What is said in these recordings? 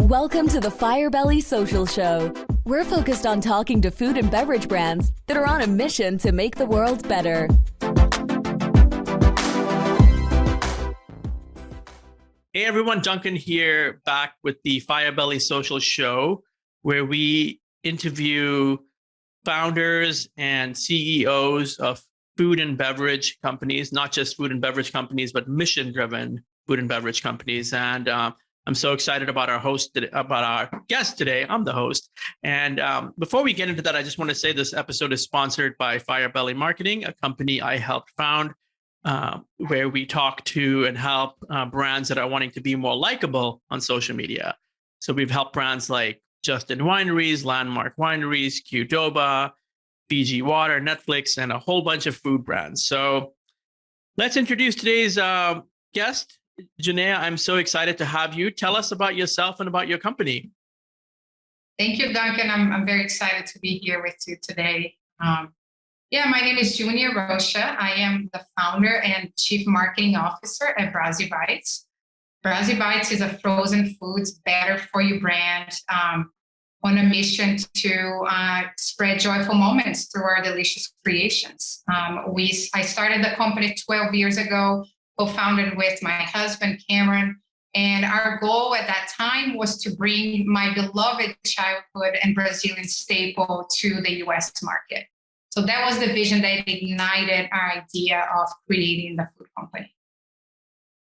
Welcome to the Firebelly Social Show. We're focused on talking to food and beverage brands that are on a mission to make the world better. Hey everyone, Duncan here, back with the Firebelly Social Show, where we interview founders and CEOs of food and beverage companies, not just food and beverage companies, but mission-driven food and beverage companies. And I'm so excited about our guest today. I'm the host. And before we get into that, I just want to say this episode is sponsored by Firebelly Marketing, a company I helped found, where we talk to and help brands that are wanting to be more likable on social media. So we've helped brands like Justin Wineries, Landmark Wineries, Qdoba, Fiji Water, Netflix, and a whole bunch of food brands. So let's introduce today's guest. Junea, I'm so excited to have you. Tell us about yourself and about your company. Thank you, Duncan. I'm very excited to be here with you today. My name is Junea Rocha. I am the founder and chief marketing officer at Brazi Bites. Brazi Bites is a frozen foods better for you brand on a mission to spread joyful moments through our delicious creations. I started the company 12 years ago, co-founded with my husband, Cameron. And our goal at that time was to bring my beloved childhood and Brazilian staple to the US market. So that was the vision that ignited our idea of creating the food company.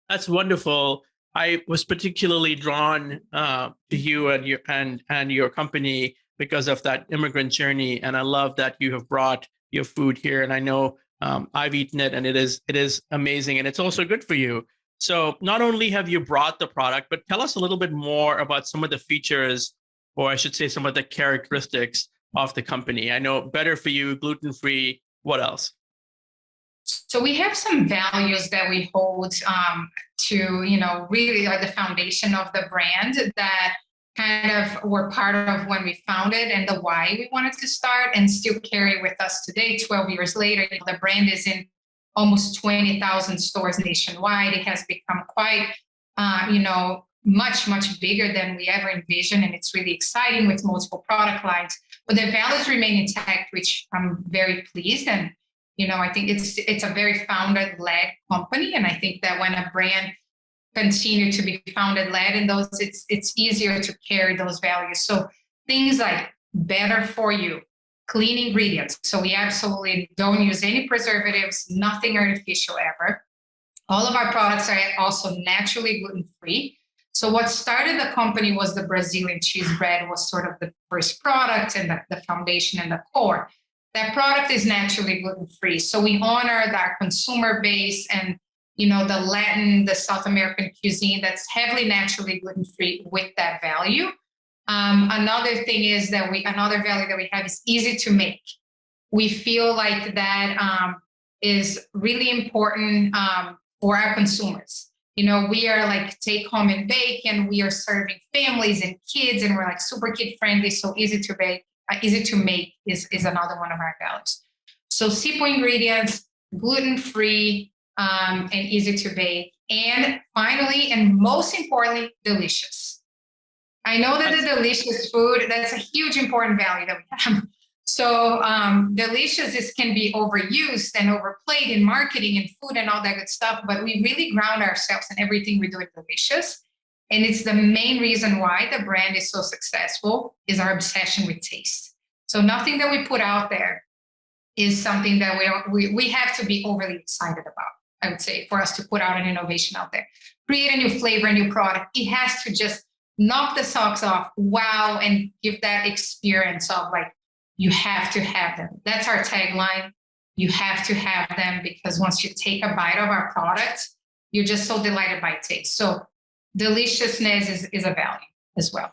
That's wonderful. I was particularly drawn to you and your company because of that immigrant journey. And I love that you have brought your food here. And I know I've eaten it, and it is amazing, and it's also good for you. So not only have you brought the product, but tell us a little bit more about some of the features, or I should say some of the characteristics of the company. I know better for you, gluten-free. What else? So we have some values that we hold to, really are the foundation of the brand that kind of were part of when we founded and the why we wanted to start and still carry with us today, 12 years later. The brand is in almost 20,000 stores nationwide. It has become quite, much, much bigger than we ever envisioned. And it's really exciting with multiple product lines. But the values remain intact, which I'm very pleased. And, I think it's a very founder-led company. And I think that when a brand continue to be founder-led in those, it's easier to carry those values. So things like better for you, clean ingredients. So we absolutely don't use any preservatives, nothing artificial ever. All of our products are also naturally gluten-free. So what started the company was the Brazilian cheese bread was sort of the first product and the foundation and the core. That product is naturally gluten-free. So we honor our consumer base and the Latin, the South American cuisine that's heavily naturally gluten-free with that value. Another thing is that another value that we have is easy to make. We feel like that is really important for our consumers. We are like take home and bake, and we are serving families and kids, and we're like super kid friendly. So easy to make is another one of our values. So simple ingredients, gluten-free, and easy to bake. And finally, and most importantly, delicious. I know that the delicious food, that's a huge important value that we have. So delicious can be overused and overplayed in marketing and food and all that good stuff, but we really ground ourselves in everything we do at delicious. And it's the main reason why the brand is so successful is our obsession with taste. So nothing that we put out there is something that we have to be overly excited about, I would say, for us to put out an innovation out there. Create a new flavor, a new product. It has to just knock the socks off, wow, and give that experience of like, you have to have them. That's our tagline. You have to have them, because once you take a bite of our product, you're just so delighted by taste. So deliciousness is a value as well.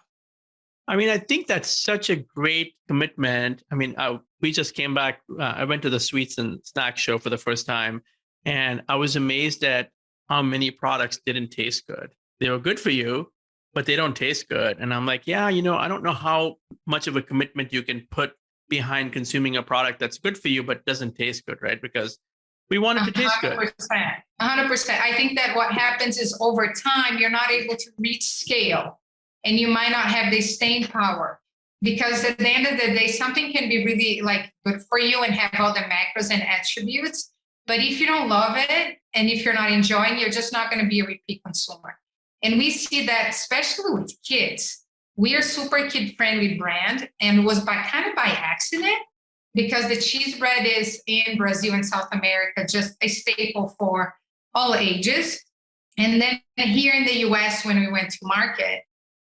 I mean, I think that's such a great commitment. I mean, we just came back. I went to the Sweets and Snacks show for the first time, and I was amazed at how many products didn't taste good. They were good for you, but they don't taste good. And I'm like, I don't know how much of a commitment you can put behind consuming a product that's good for you, but doesn't taste good, right? Because we want it to taste good. 100%. I think that what happens is over time, you're not able to reach scale. and you might not have the staying power. Because at the end of the day, something can be really like good for you and have all the macros and attributes. But if you don't love it and if you're not enjoying, you're just not going to be a repeat consumer. And we see that especially with kids. We are super kid-friendly brand, and was by accident, because the cheese bread is in Brazil and South America just a staple for all ages. And then here in the US, when we went to market,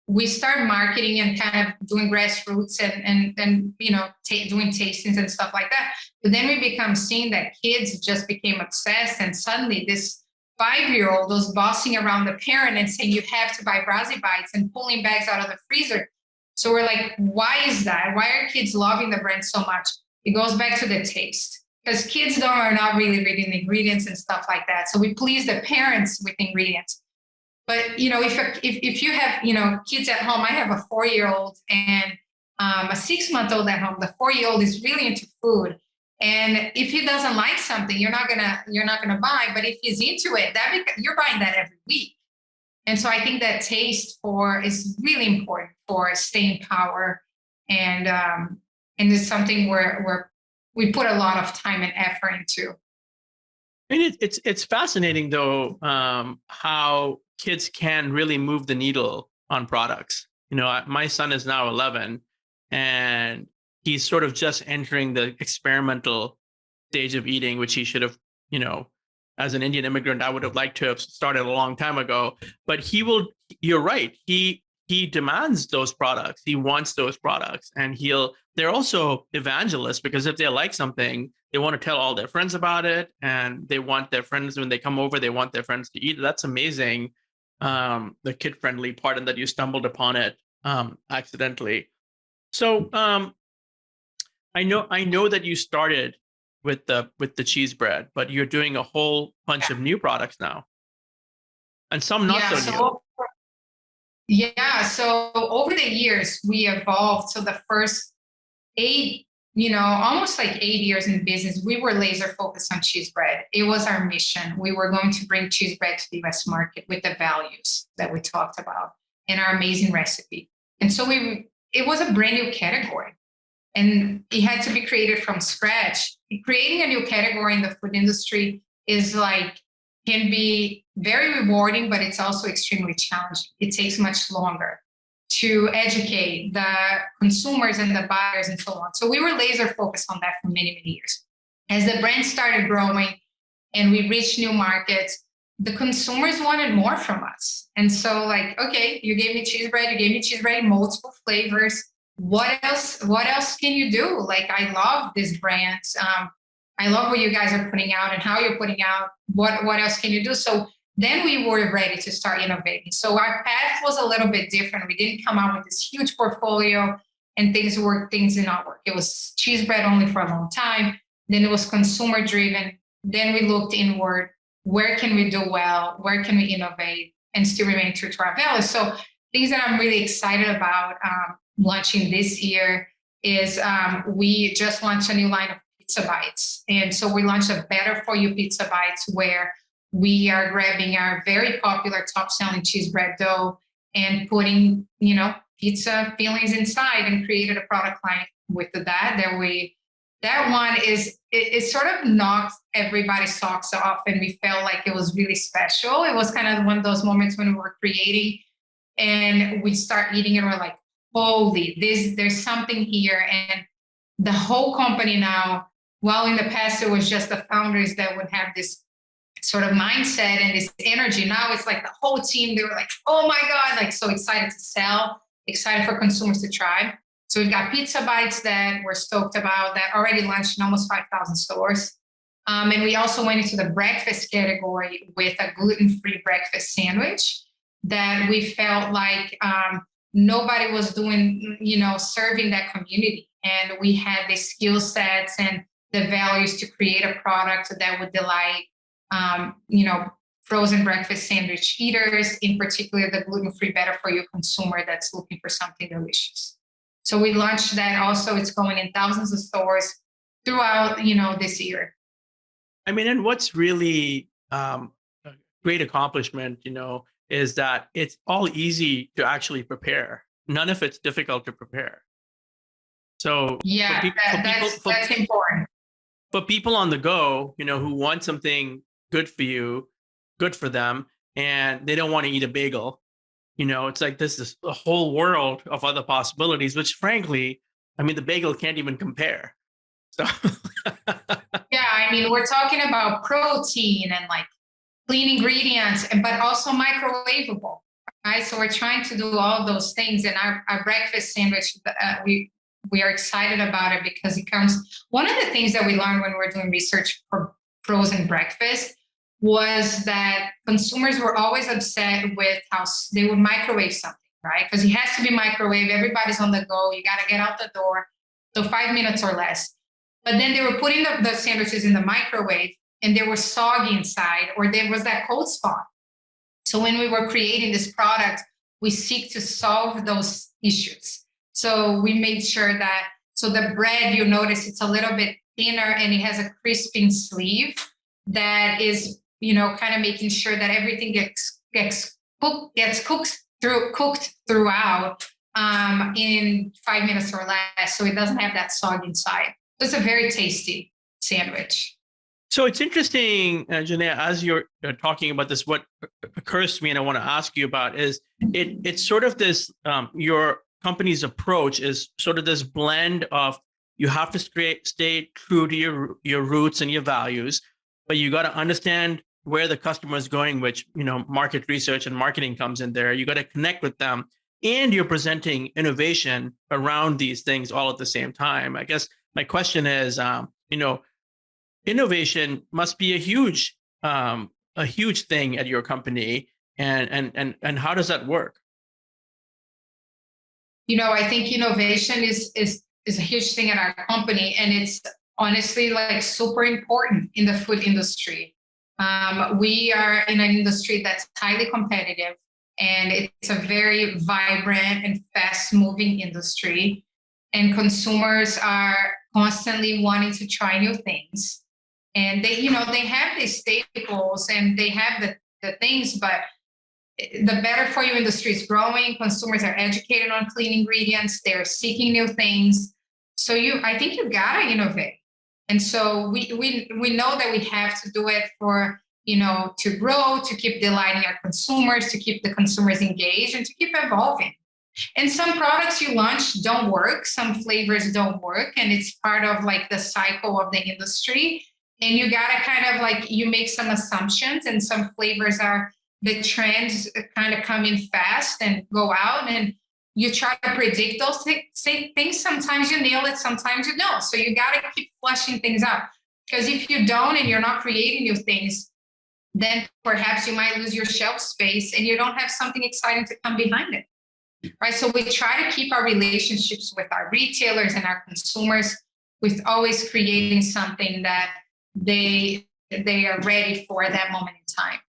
we start marketing and kind of doing grassroots and doing tastings and stuff like that. But then we become seeing that kids just became obsessed, and suddenly this 5-year-old was bossing around the parent and saying, you have to buy Brazi Bites, and pulling bags out of the freezer. So we're like, why is that? Why are kids loving the brand so much? It goes back to the taste, because kids are not really reading the ingredients and stuff like that. So we please the parents with ingredients. But, if you have, kids at home, I have a 4-year-old and a 6-month-old at home. The 4-year-old is really into food. And if he doesn't like something, you're not gonna buy. But if he's into it, you're buying that every week. And so I think that taste is really important for staying power. And it's something where we put a lot of time and effort into. And it's fascinating though, how kids can really move the needle on products. My son is now 11, and he's sort of just entering the experimental stage of eating, which he should have, as an Indian immigrant, I would have liked to have started a long time ago. But you're right. He demands those products. He wants those products, and they're also evangelists, because if they like something, they want to tell all their friends about it, and they want their friends, when they come over, they want their friends to eat. That's amazing. The kid-friendly part, and that you stumbled upon it accidentally. So I know that you started with the cheese bread, but you're doing a whole bunch of new products now, and some not so new. Yeah. So over the years, we evolved. So the first almost like 8 years in business, we were laser focused on cheese bread. It was our mission. We were going to bring cheese bread to the US market with the values that we talked about and our amazing recipe. And so it was a brand new category, and it had to be created from scratch. Creating a new category in the food industry can be very rewarding, but it's also extremely challenging. It takes much longer to educate the consumers and the buyers and so on. So we were laser focused on that for many, many years. As the brand started growing and we reached new markets, the consumers wanted more from us. And so okay, you gave me cheese bread, multiple flavors. What else can you do? I love this brand. I love what you guys are putting out and how you're putting out. What else can you do? So then we were ready to start innovating. So our path was a little bit different. We didn't come out with this huge portfolio and things did not work. It was cheese bread only for a long time. Then it was consumer driven. Then we looked inward. Where can we do well? Where can we innovate and still remain true to our values? So things that I'm really excited about launching this year is we just launched a new line of pizza bites. And so we launched a Better For You pizza bites, where we are grabbing our very popular top-selling cheese bread dough and putting, pizza fillings inside, and created a product line with that one it sort of knocked everybody's socks off, and we felt like it was really special. It was kind of one of those moments when we were creating and we start eating it, and we're like, holy, there's something here. And the whole company now, while in the past it was just the founders that would have this sort of mindset and this energy, now it's like the whole team, they were like, oh my God, so excited to sell, excited for consumers to try. So we've got pizza bites that we're stoked about, that already launched in almost 5,000 stores. And we also went into the breakfast category with a gluten-free breakfast sandwich that we felt like nobody was doing, serving that community. And we had the skill sets and the values to create a product that would delight, frozen breakfast sandwich eaters, in particular the gluten-free Better For You consumer that's looking for something delicious. So we launched that also. It's going in thousands of stores throughout, this year. I mean, and what's really a great accomplishment, is that it's all easy to actually prepare. None of it's difficult to prepare. So Yeah, that's important. For people on the go, who want something good for you, good for them, and they don't want to eat a bagel, it's like this is a whole world of other possibilities, which frankly, I mean, the bagel can't even compare. So yeah, I mean, we're talking about protein and like clean ingredients, but also microwavable, right? So we're trying to do all those things. And our breakfast sandwich, we are excited about it because it comes. One of the things that we learned when we were doing research for frozen breakfast was that consumers were always upset with how they would microwave something, right? Because it has to be microwave. Everybody's on the go. You got to get out the door. So 5 minutes or less. But then they were putting the sandwiches in the microwave and they were soggy inside, or there was that cold spot. So when we were creating this product, we seek to solve those issues. So we made sure that, so the bread, you notice it's a little bit thinner and it has a crisping sleeve that is, kind of making sure that everything gets cooked throughout in 5 minutes or less, so it doesn't have that sog inside. It's a very tasty sandwich. So it's interesting, Junea, as you're talking about this, what occurs to me and I want to ask you about is it's sort of this, your company's approach is sort of this blend of you have to stay true to your roots and your values, but you got to understand where the customer is going, which, market research and marketing comes in there. You got to connect with them, and you're presenting innovation around these things all at the same time. I guess my question is, innovation must be a huge thing at your company, and how does that work? I think innovation is a huge thing at our company, and it's honestly like super important in the food industry. We are in an industry that's highly competitive, and it's a very vibrant and fast-moving industry. And consumers are constantly wanting to try new things. And they have these staples and they have the things, but the better for you industry is growing. Consumers are educated on clean ingredients. They're seeking new things. So I think you gotta innovate. And so we know that we have to do it for, to grow, to keep delighting our consumers, to keep the consumers engaged, and to keep evolving. And some products you launch don't work. Some flavors don't work. And it's part of like the cycle of the industry. And you got to kind of like, you make some assumptions, and some flavors are the trends kind of come in fast and go out, and you try to predict those things. Sometimes you nail it, sometimes you don't. So you got to keep flushing things out, because if you don't and you're not creating new things, then perhaps you might lose your shelf space and you don't have something exciting to come behind it. Right. So we try to keep our relationships with our retailers and our consumers with always creating something that they are ready for at that moment in time.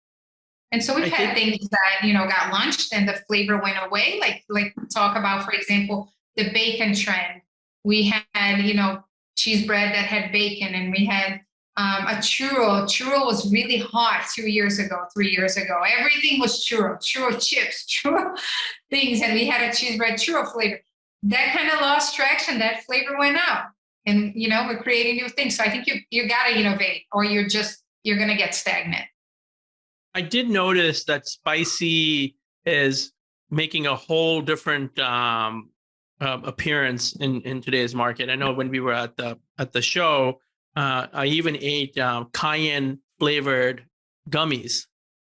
And so we've had things that, got launched and the flavor went away. Like talk about, for example, the bacon trend. We had, cheese bread that had bacon, and we had a churro. Churro was really hot 3 years ago. Everything was churro chips, churro things. And we had a cheese bread churro flavor. That kind of lost traction. That flavor went out. And, we're creating new things. So I think you got to innovate, or you're going to get stagnant. I did notice that spicy is making a whole different appearance in today's market. I know when we were at the show, I even ate cayenne flavored gummies,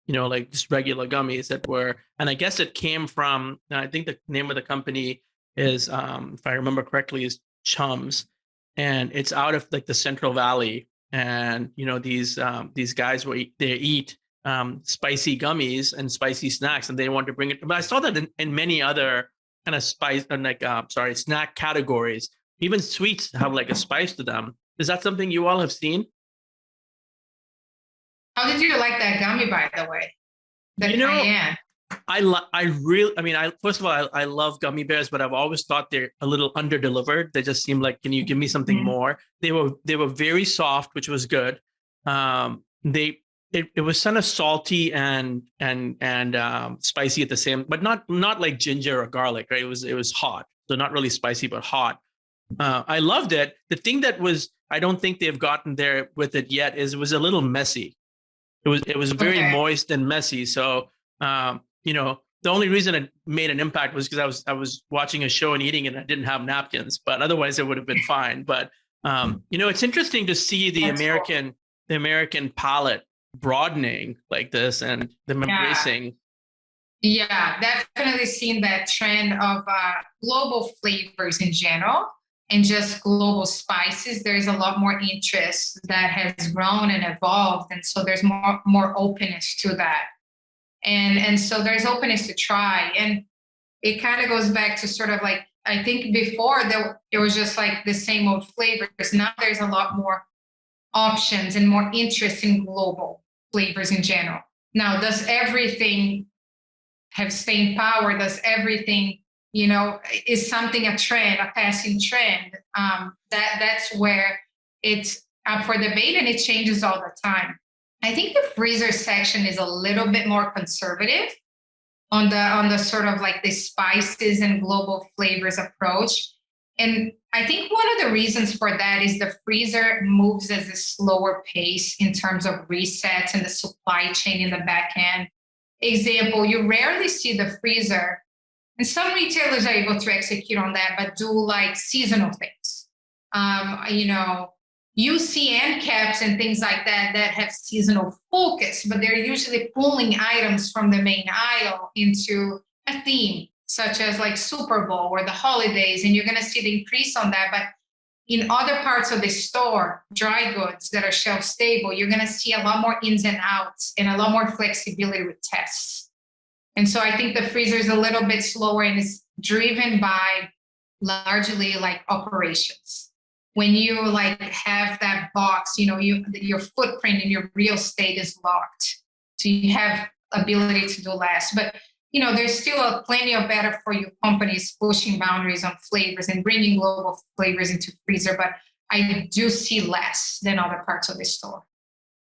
like just regular gummies that were, and I guess it came from, I think the name of the company is, if I remember correctly, is Chums, and it's out of like the Central Valley. And, these guys eat spicy gummies and spicy snacks, and they want to bring it. But I saw that in many other kind of snack categories. Even sweets have like a spice to them. Is that something you all have seen? How did you like that gummy, by the way? Cayenne. First of all, I love gummy bears, but I've always thought they're a little under-delivered. They just seem like, can you give me something more? They were very soft, which was good. They it was kind of salty and spicy at the same, but not like ginger or garlic, right? It was hot, so not really spicy, but hot. I loved it. The thing that was, I don't think they've gotten there with it yet, is it was a little messy. It was very moist and messy. So the only reason it made an impact was because I was watching a show and eating it, and I didn't have napkins, but otherwise it would have been fine. But it's interesting to see the American palate broadening like this and them embracing. Yeah, definitely seen that trend of global flavors in general and just global spices. There's a lot more interest that has grown and evolved. And so there's more openness to that. And so there's openness to try. And it kind of goes back to sort of like, I think before it was just like the same old flavors. Now there's a lot more options and more interest in global flavors in general. Now, does everything have staying power? Does everything, is something a trend, a passing trend? That's where it's up for debate, and it changes all the time. I think the freezer section is a little bit more conservative on the sort of like the spices and global flavors approach. And I think one of the reasons for that is the freezer moves at a slower pace in terms of resets and the supply chain in the back end. Example, you rarely see the freezer, and some retailers are able to execute on that, but do like seasonal things. You see end caps and things like that have seasonal focus, but they're usually pulling items from the main aisle into a theme, such as like Super Bowl or the holidays, and you're going to see the increase on that. But in other parts of the store, dry goods that are shelf stable, you're going to see a lot more ins and outs and a lot more flexibility with tests. And so I think the freezer is a little bit slower, and it's driven by largely like operations. When you like have that box, your footprint and your real estate is locked. So you have ability to do less. But there's still plenty of better for you companies pushing boundaries on flavors and bringing global flavors into freezer. But I do see less than other parts of the store.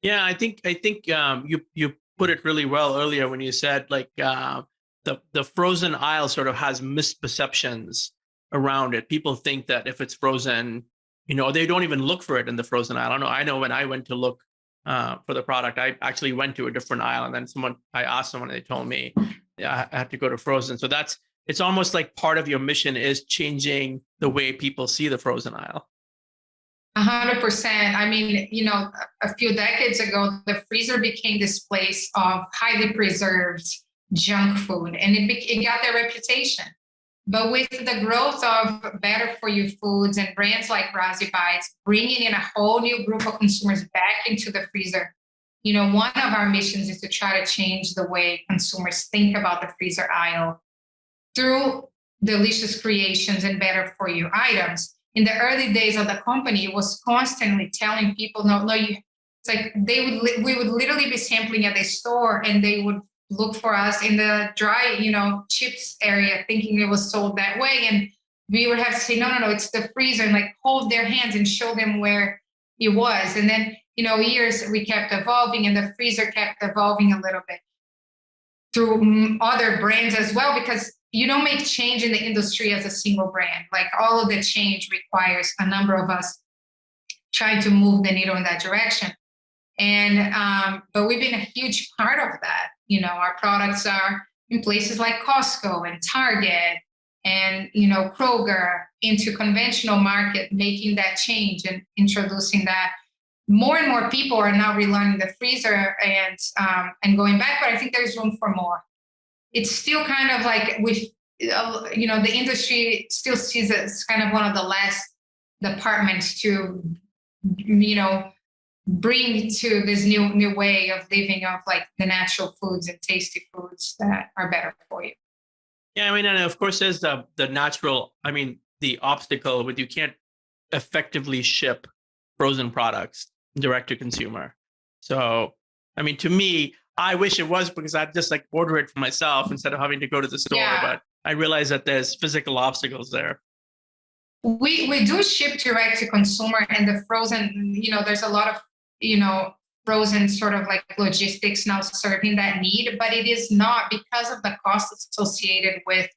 Yeah, I think you put it really well earlier when you said like the frozen aisle sort of has misperceptions around it. People think that if it's frozen, they don't even look for it in the frozen aisle. I know when I went to look for the product, I actually went to a different aisle, and then I asked someone, and they told me I had to go to frozen. So it's almost like part of your mission is changing the way people see the frozen aisle. 100%. I mean, a few decades ago, the freezer became this place of highly preserved junk food, and it got their reputation. But with the growth of better for you foods and brands like Brazi Bites, bringing in a whole new group of consumers back into the freezer, one of our missions is to try to change the way consumers think about the freezer aisle through delicious creations and better for you items. In the early days of the company, it was constantly telling people, it's like we would literally be sampling at the store, and they would look for us in the dry, chips area, thinking it was sold that way. And we would have to say, no, it's the freezer, and like hold their hands and show them where it was. And then, years we kept evolving, and the freezer kept evolving a little bit through other brands as well, because you don't make change in the industry as a single brand. Like all of the change requires a number of us trying to move the needle in that direction. And, but we've been a huge part of that. Our products are in places like Costco and Target and, Kroger into conventional market, making that change and introducing that. More and more people are now relearning the freezer and going back, but I think there's room for more. It's still kind of like the industry still sees it as kind of one of the last departments to, bring to this new way of living of like the natural foods and tasty foods that are better for you. Yeah, and of course there's the natural, the obstacle with you can't effectively ship frozen products direct to consumer. So, to me, I wish it was, because I'd just like order it for myself instead of having to go to the store. Yeah. But I realize that there's physical obstacles there. We do ship direct to consumer, and the frozen, there's a lot of, frozen sort of like logistics now serving that need, but it is not because of the cost associated with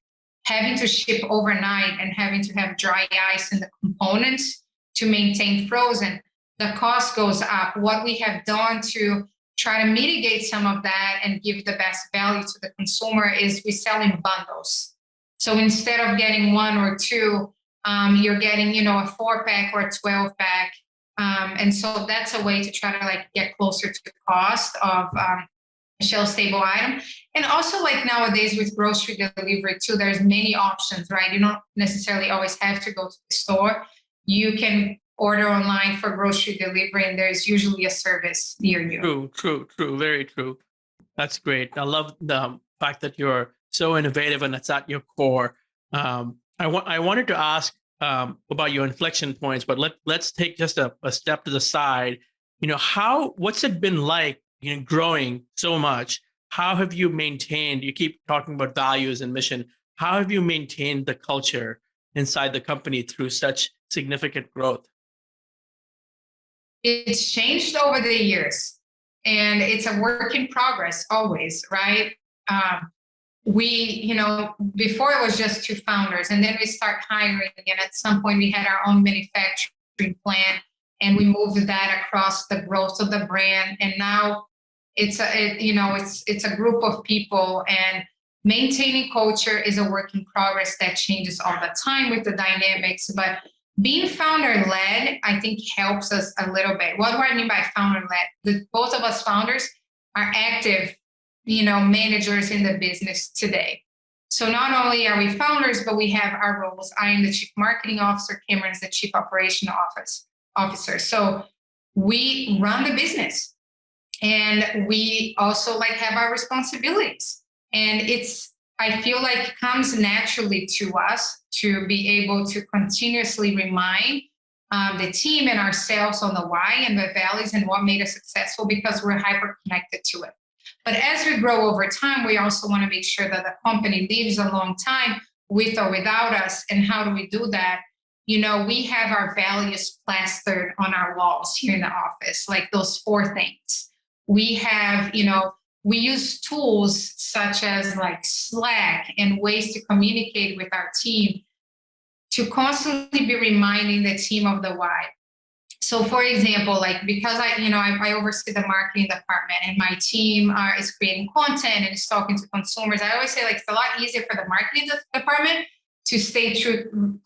having to ship overnight and having to have dry ice and the components to maintain frozen. The cost goes up. What we have done to try to mitigate some of that and give the best value to the consumer is we sell in bundles. So instead of getting one or two, you're getting, a 4-pack or a 12-pack. And so that's a way to try to like get closer to the cost of a shelf-stable item. And also like nowadays with grocery delivery too, there's many options, right? You don't necessarily always have to go to the store. You can order online for grocery delivery and there's usually a service near you. True, very true. That's great. I love the fact that you're so innovative and that's at your core. I wanted to ask about your inflection points, but let's take just a step to the side. What's it been like, growing so much? How have you maintained, you keep talking about values and mission. How have you maintained the culture inside the company through such significant growth? It's changed over the years and it's a work in progress always, right? We, before it was just 2 founders and then we start hiring and at some point we had our own manufacturing plant and we moved that across the growth of the brand. And now it's a group of people and maintaining culture is a work in progress that changes all the time with the dynamics, but being founder-led, I think helps us a little bit. What do I mean by founder-led? Both of us founders are active, managers in the business today. So not only are we founders, but we have our roles. I am the chief marketing officer. Cameron is the chief operational officer. So we run the business and we also have our responsibilities. And I feel like it comes naturally to us to be able to continuously remind the team and ourselves on the why and the values and what made us successful because we're hyper connected to it. But as we grow over time, we also want to make sure that the company lives a long time with or without us. And how do we do that? We have our values plastered on our walls here in the office, like those 4 things. We have, we use tools such as like Slack and ways to communicate with our team to constantly be reminding the team of the why. So for example, because I oversee the marketing department and my team is creating content and is talking to consumers, I always say it's a lot easier for the marketing department to stay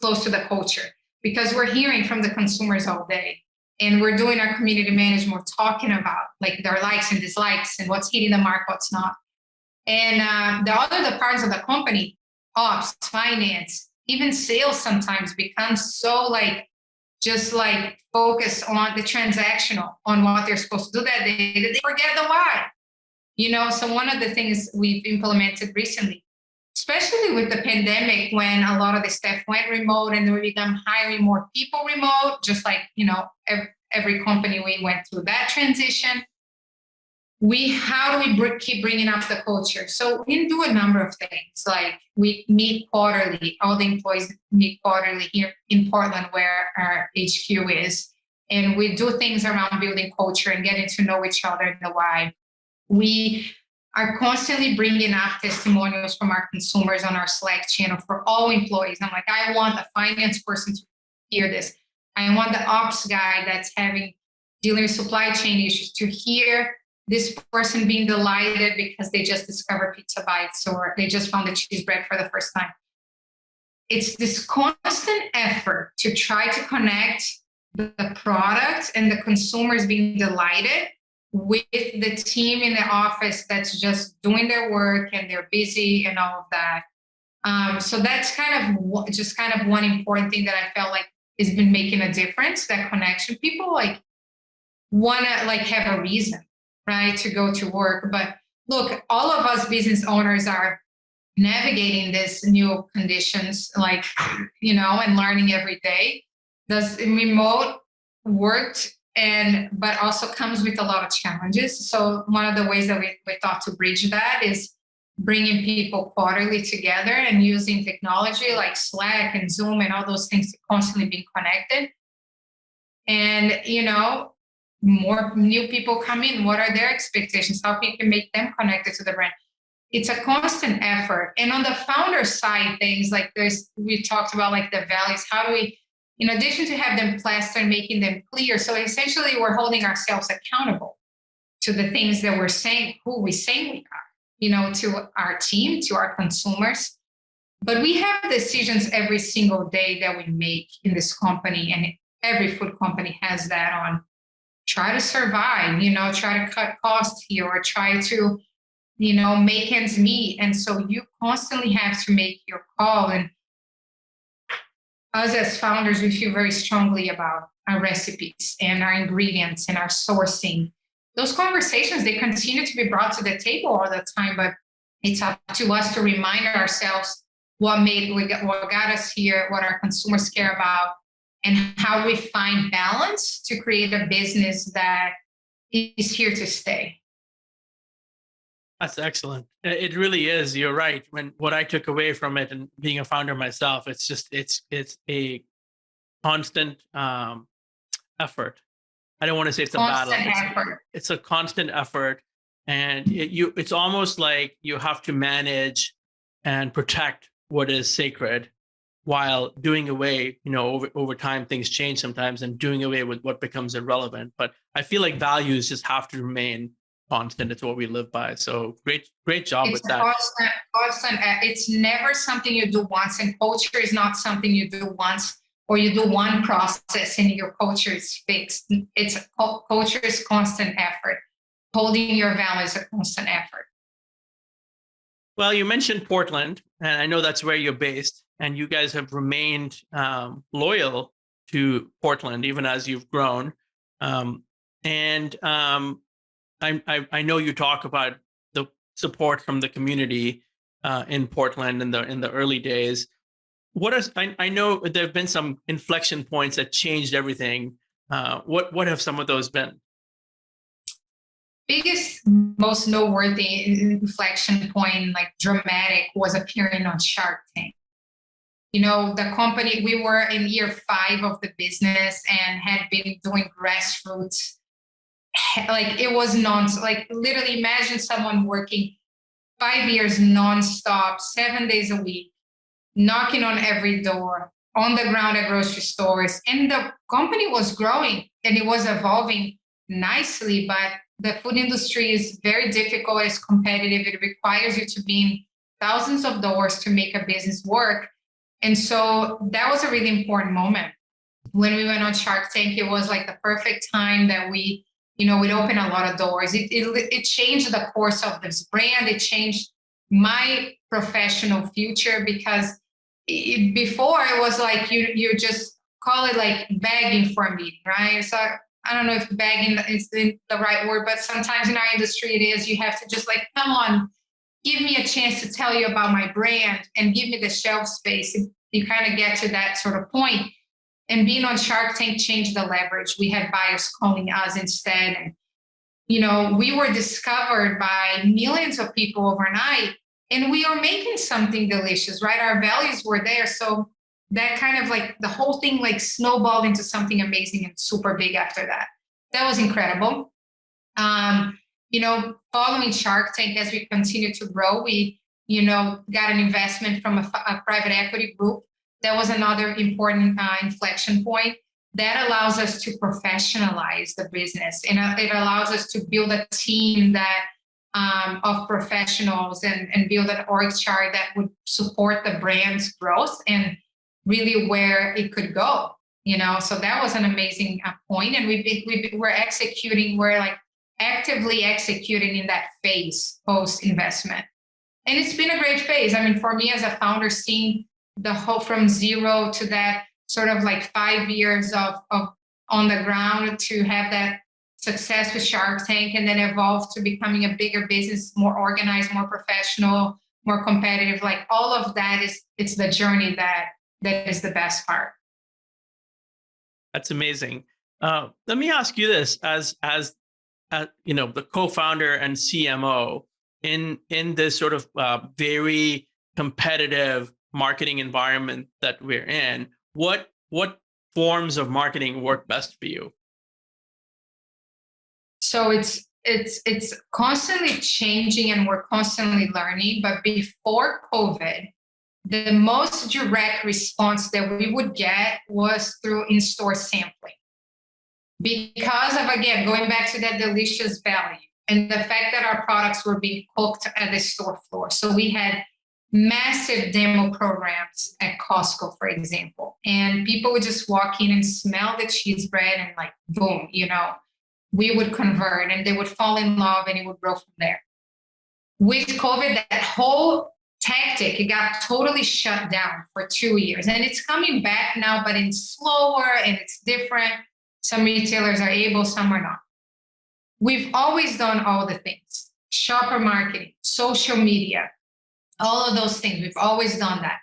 close to the culture because we're hearing from the consumers all day. And we're doing our community management, we're talking about their likes and dislikes and what's hitting the mark, what's not. And the other departments of the company, ops, finance, even sales sometimes becomes so just focus on the transactional, on what they're supposed to do that day, that they forget the why. So one of the things we've implemented recently, especially with the pandemic, when a lot of the staff went remote and we began hiring more people remote, just every company, we went through that transition. How do we keep bringing up the culture? So we do a number of things, we meet quarterly, all the employees meet quarterly here in Portland where our HQ is. And we do things around building culture and getting to know each other and the why. We are constantly bringing up testimonials from our consumers on our Slack channel for all employees. I'm I want the finance person to hear this. I want the ops guy that's dealing with supply chain issues to hear this person being delighted because they just discovered Pizza Bites or they just found the cheese bread for the first time. It's this constant effort to try to connect the product and the consumers being delighted with the team in the office that's just doing their work and they're busy and all of that. So that's kind of one important thing that I felt has been making a difference, that connection. People want to have a reason, right, to go to work. But look, all of us business owners are navigating this new conditions, and learning every day. Does remote worked but also comes with a lot of challenges. So one of the ways that we thought to bridge that is bringing people quarterly together and using technology like Slack and Zoom and all those things to constantly be connected. And, more new people come in, what are their expectations? How can you make them connected to the brand? It's a constant effort. And on the founder side, things like this, we talked about like the values. How do we, in addition to have them plastered, making them clear? So essentially, we're holding ourselves accountable to the things that we're saying, who we say we are, to our team, to our consumers. But we have decisions every single day that we make in this company, and every food company has that on try to survive, try to cut costs here or try to, make ends meet. And so you constantly have to make your call. And us as founders, we feel very strongly about our recipes and our ingredients and our sourcing. Those conversations, they continue to be brought to the table all the time, but it's up to us to remind ourselves what got us here, what our consumers care about, and how we find balance to create a business that is here to stay. That's excellent. It really is. You're right. What I took away from it, and being a founder myself, it's a constant effort. I don't want to say it's a battle. It's a constant effort, and it's almost like you have to manage and protect what is sacred, while doing away. Over time things change sometimes, and doing away with what becomes irrelevant. But I feel like values just have to remain constant. It's what we live by. So great job with that. Constant. It's never something you do once, and culture is not something you do once or you do one process and your culture is fixed. Culture is constant effort. Holding your values is a constant effort. Well, you mentioned Portland, and I know that's where you're based, and you guys have remained loyal to Portland even as you've grown. I know you talk about the support from the community in Portland in the early days. I know there have been some inflection points that changed everything. What have some of those been? Biggest, most noteworthy inflection point, like dramatic, was appearing on Shark Tank. The company, we were in year 5 of the business and had been doing grassroots. Like it was like literally imagine someone working 5 years nonstop, 7 days a week, knocking on every door, on the ground at grocery stores. And the company was growing and it was evolving nicely, but the food industry is very difficult, it's competitive. It requires you to be in thousands of doors to make a business work. And so that was a really important moment. When we went on Shark Tank, it was like the perfect time that we'd open a lot of doors. It changed the course of this brand. It changed my professional future, because before it was like you just call it like begging for a meeting, right? So I don't know if begging is the right word, but sometimes in our industry it is. You have to just like, come on, give me a chance to tell you about my brand and give me the shelf space. You kind of get to that sort of point. And being on Shark Tank changed the leverage. We had buyers calling us instead. And, we were discovered by millions of people overnight, and we are making something delicious, right? Our values were there. So that kind of like the whole thing like snowballed into something amazing and super big after that. That was incredible. Following Shark Tank, as we continue to grow, we, got an investment from a private equity group. That was another important inflection point that allows us to professionalize the business. And it allows us to build a team that of professionals and build an org chart that would support the brand's growth and really where it could go, So that was an amazing point. And we're like actively executing in that phase post-investment. And it's been a great phase. I mean, for me as a founder, seeing the whole from zero to that sort of like 5 years of on the ground to have that success with Shark Tank and then evolve to becoming a bigger business, more organized, more professional, more competitive, like all of that it's the journey that is the best part. That's amazing. Let me ask you this: as the co-founder and CMO in this sort of very competitive marketing environment that we're in, what forms of marketing work best for you? So it's constantly changing and we're constantly learning. But before COVID, the most direct response that we would get was through in-store sampling. Because of, again, going back to that delicious value and the fact that our products were being cooked at the store floor. So we had massive demo programs at Costco, for example, and people would just walk in and smell the cheese bread and like, boom, we would convert and they would fall in love and it would grow from there. With COVID, that whole tactic, it got totally shut down for 2 years and it's coming back now, but in slower and it's different. Some retailers are able, some are not. We've always done all the things, shopper marketing, social media, all of those things. We've always done that.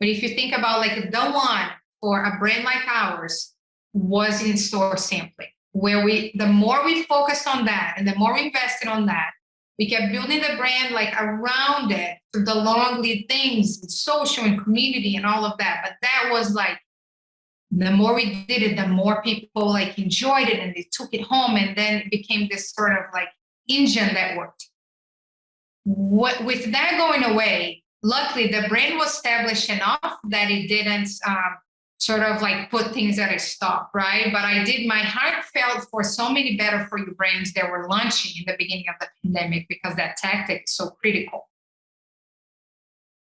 But if you think about like the one for a brand like ours was in-store sampling, where the more we focused on that and the more we invested on that, we kept building the brand like around it through the long lead things, and social and community and all of that. But that was like, the more we did it, the more people like enjoyed it and they took it home. And then it became this sort of like engine that worked. With that going away, luckily the brand was established enough that it didn't sort of like put things at a stop, right? But my heart felt for so many better for you brands that were launching in the beginning of the pandemic because that tactic is so critical.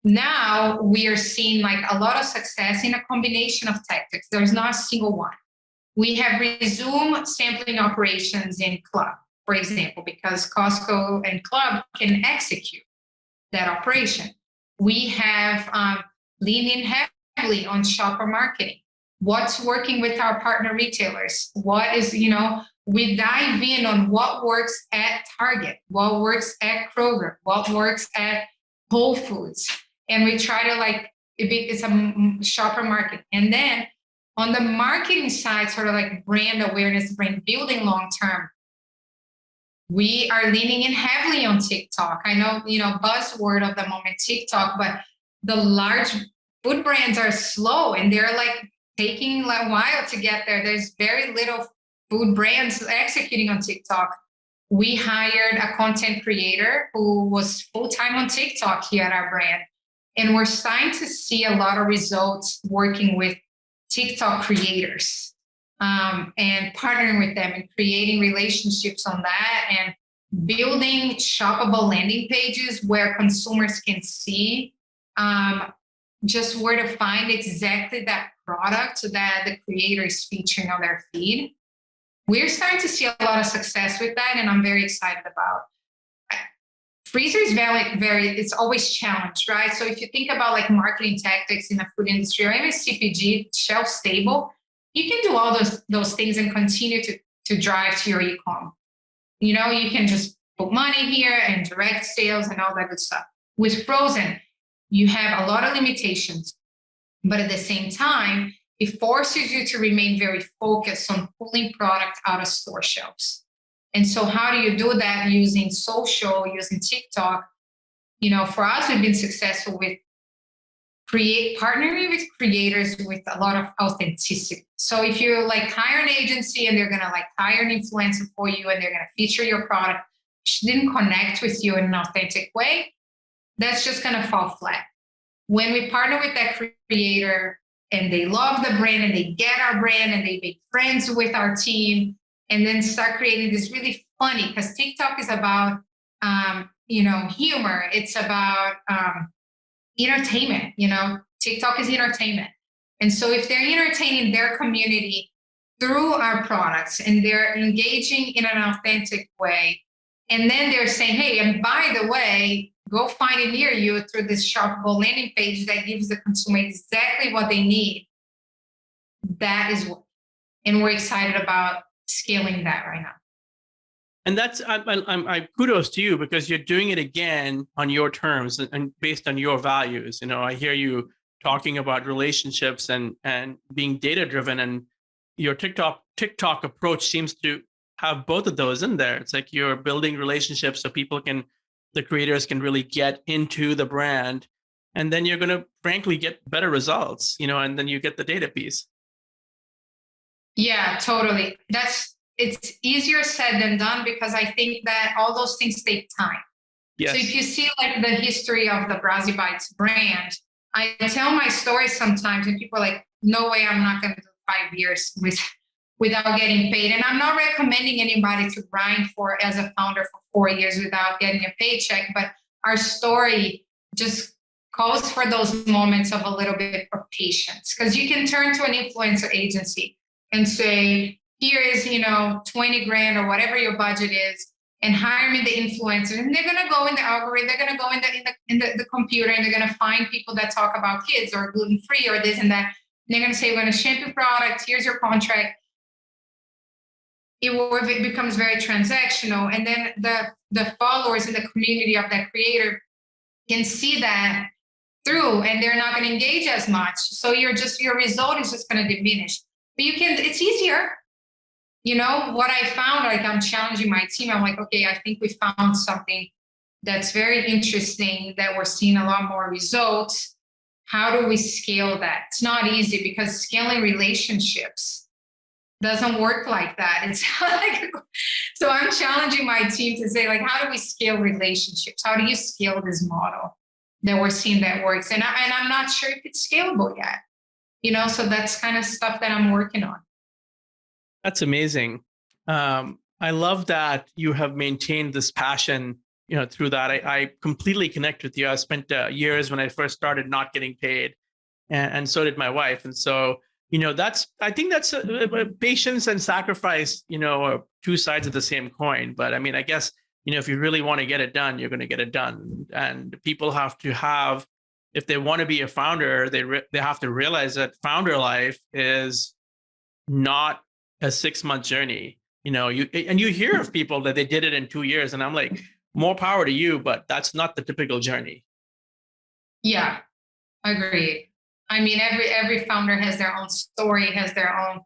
Now we are seeing like a lot of success in a combination of tactics. There's not a single one. We have resumed sampling operations in club, for example, because Costco and club can execute that operation. We have leaned in heavily on shopper marketing. What's working with our partner retailers? What is, we dive in on what works at Target, what works at Kroger, what works at Whole Foods. And we try to it's a shopper market. And then on the marketing side, sort of like brand awareness, brand building long-term, we are leaning in heavily on TikTok. I know, buzzword of the moment, TikTok, but the large food brands are slow and they're like taking a while to get there. There's very little food brands executing on TikTok. We hired a content creator who was full-time on TikTok here at our brand. And we're starting to see a lot of results working with TikTok creators and partnering with them and creating relationships on that and building shoppable landing pages where consumers can see just where to find exactly that product that the creator is featuring on their feed. We're starting to see a lot of success with that, and I'm very excited about. Freezer is it's always challenged, right? So if you think about like marketing tactics in the food industry or even CPG, shelf stable, you can do all those things and continue to drive to your e-com. You can just put money here and direct sales and all that good stuff. With frozen, you have a lot of limitations, but at the same time, it forces you to remain very focused on pulling product out of store shelves. And so how do you do that using social, using TikTok? For us, we've been successful with partnering with creators with a lot of authenticity. So if you hire an agency and they're going to hire an influencer for you and they're going to feature your product, which didn't connect with you in an authentic way, that's just going to fall flat. When we partner with that creator and they love the brand and they get our brand and they make friends with our team, and then start creating this really funny, because TikTok is about, humor. It's about entertainment, TikTok is entertainment. And so if they're entertaining their community through our products and they're engaging in an authentic way, and then they're saying, hey, and by the way, go find it near you through this shoppable landing page that gives the consumer exactly what they need. That is what, and we're excited about scaling that right now. And that's I kudos to you because you're doing it again on your terms and based on your values. I hear you talking about relationships and being data driven, and your TikTok approach seems to have both of those in there. It's like you're building relationships so the creators can really get into the brand, and then you're going to frankly get better results, and then you get the data piece. Yeah, totally. it's easier said than done, because I think that all those things take time. Yes. So if you see like the history of the Brazi Bites brand, I tell my story sometimes and people are like, no way, I'm not going to do 5 years without getting paid. And I'm not recommending anybody to grind for as a founder for 4 years without getting a paycheck. But our story just calls for those moments of a little bit of patience, because you can turn to an influencer agency and say, here is, 20 grand or whatever your budget is, and hire me the influencers. And they're going to go in the algorithm, they're going to go in the computer, and they're going to find people that talk about kids or gluten-free or this and that. And they're going to say, we're going to shampoo products, here's your contract. It becomes very transactional. And then the followers in the community of that creator can see that through, and they're not going to engage as much. So your result is just going to diminish. But it's easier. What I found, like, I'm challenging my team. I'm like, okay, I think we found something that's very interesting, that we're seeing a lot more results. How do we scale that? It's not easy, because scaling relationships doesn't work like that. It's like, so I'm challenging my team to say, like, how do we scale relationships? How do you scale this model that we're seeing that works? And I'm not sure if it's scalable yet, so that's kind of stuff that I'm working on. That's amazing. I love that you have maintained this passion, through that. I completely connect with you. I spent years when I first started not getting paid, and so did my wife. And so, I think that's patience and sacrifice, are two sides of the same coin. But I mean, I guess, if you really want to get it done, you're going to get it done. And people have to if they want to be a founder, they have to realize that founder life is not a 6-month journey. You hear of people that they did it in 2 years, and I'm like, more power to you, but that's not the typical journey. Yeah, agreed. I mean, every founder has their own story, has their own,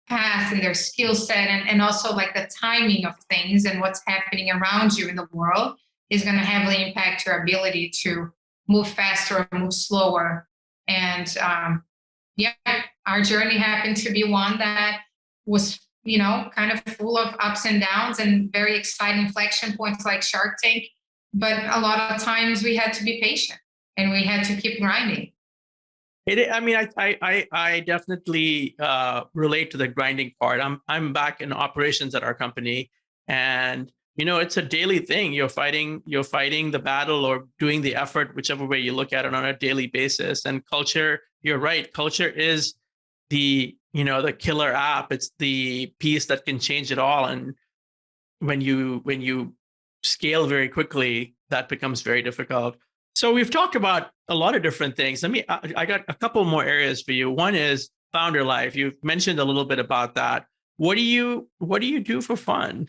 path and their skill set, and also like the timing of things and what's happening around you in the world is going to heavily impact your ability to move faster or move slower. And our journey happened to be one that was, kind of full of ups and downs and very exciting inflection points like Shark Tank. But a lot of times we had to be patient and we had to keep grinding. I definitely relate to the grinding part. I'm back in operations at our company, and it's a daily thing. You're fighting the battle or doing the effort, whichever way you look at it, on a daily basis. And culture, you're right. Culture is the killer app. It's the piece that can change it all. And when you scale very quickly, that becomes very difficult. So we've talked about a lot of different things. I got a couple more areas for you. One is founder life. You've mentioned a little bit about that. What do you do for fun?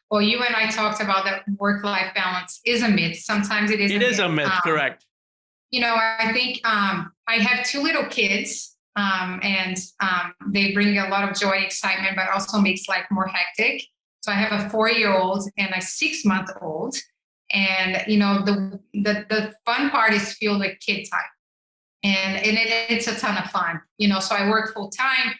Well, you and I talked about that work-life balance is a myth. Sometimes it is. It is a myth, correct. I think I have 2 little kids, and they bring a lot of joy, excitement, but also makes life more hectic. So I have a 4-year-old and a 6-month-old. And, the fun part is filled with kid time. And it's a ton of fun, so I work full time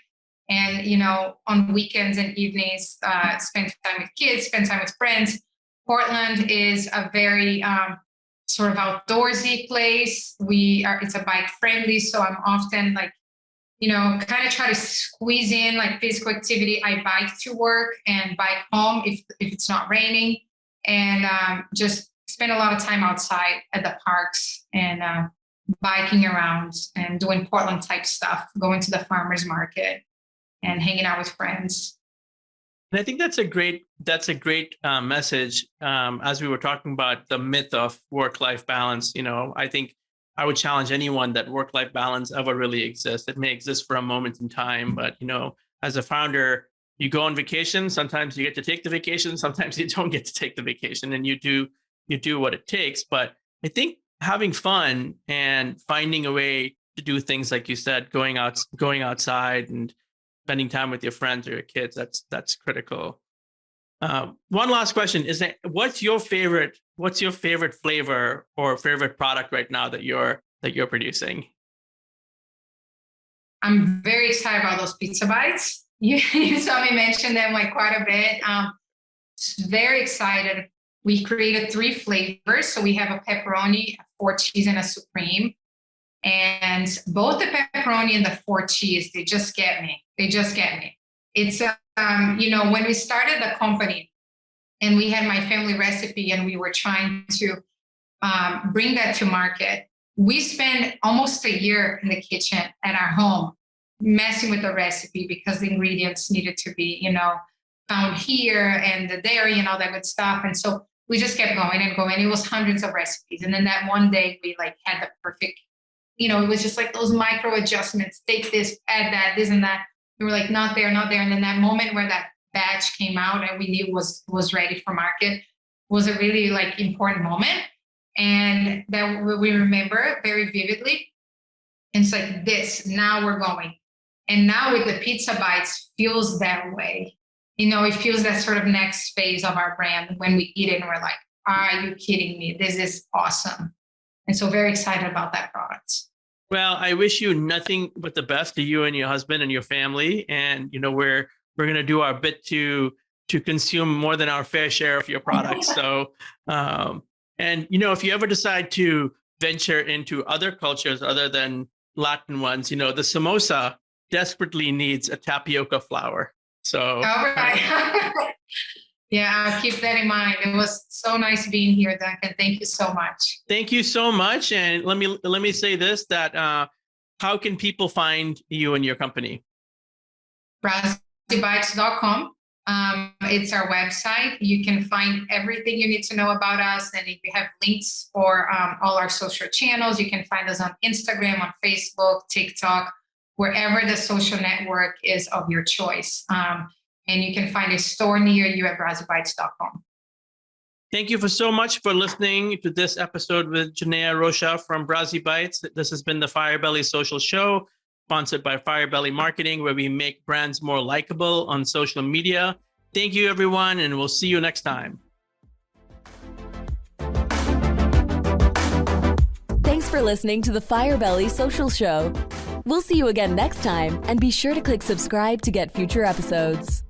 and, on weekends and evenings, spend time with kids, spend time with friends. Portland is a very sort of outdoorsy place. It's a bike friendly. So I'm often like, kind of try to squeeze in like physical activity. I bike to work and bike home if it's not raining. And just spend a lot of time outside at the parks and biking around and doing Portland type stuff, going to the farmer's market and hanging out with friends. And I think that's a great message. As we were talking about the myth of work-life balance, I think I would challenge anyone that work-life balance ever really exists. It may exist for a moment in time, but as a founder, you go on vacation. Sometimes you get to take the vacation. Sometimes you don't get to take the vacation, and you do what it takes. But I think having fun and finding a way to do things like you said, going outside and spending time with your friends or your kids, that's critical. One last question is that what's your favorite flavor or favorite product right now that you're producing? I'm very excited about those pizza bites. you saw me mention them like quite a bit. Very excited. We created 3 flavors. So we have a pepperoni, a 4 cheese, and a supreme. And both the pepperoni and the 4 cheese, they just get me. They just get me. It's, when we started the company and we had my family recipe and we were trying to bring that to market, we spent almost a year in the kitchen at our home messing with the recipe because the ingredients needed to be, found here and the dairy and all that good stuff. And so we just kept going and going. It was hundreds of recipes. And then that one day we had the perfect, it was just like those micro adjustments, take this, add that, this and that. We were like, not there, not there. And then that moment where that batch came out and we knew was ready for market was a really important moment. And that we remember very vividly. And it's like this, now we're going. And now with the Pizza Bites feels that way. It feels that sort of next phase of our brand when we eat it and we're like, are you kidding me? This is awesome. And so very excited about that product. Well, I wish you nothing but the best to you and your husband and your family. And, we're going to do our bit to consume more than our fair share of your products. So, if you ever decide to venture into other cultures other than Latin ones, the samosa desperately needs a tapioca flour. So, all right. Yeah, I'll keep that in mind. It was so nice being here, Duncan. Thank you so much. Thank you so much. And let me say this, that how can people find you and your company? BraziBites.com. It's our website. You can find everything you need to know about us. And if you have links for all our social channels, you can find us on Instagram, on Facebook, TikTok, wherever the social network is of your choice. And you can find a store near you at BraziBites.com. Thank you so much for listening to this episode with Junea Rocha from Brazi Bites. This has been the Firebelly Social Show, sponsored by Firebelly Marketing, where we make brands more likable on social media. Thank you, everyone, and we'll see you next time. Thanks for listening to the Firebelly Social Show. We'll see you again next time, and be sure to click subscribe to get future episodes.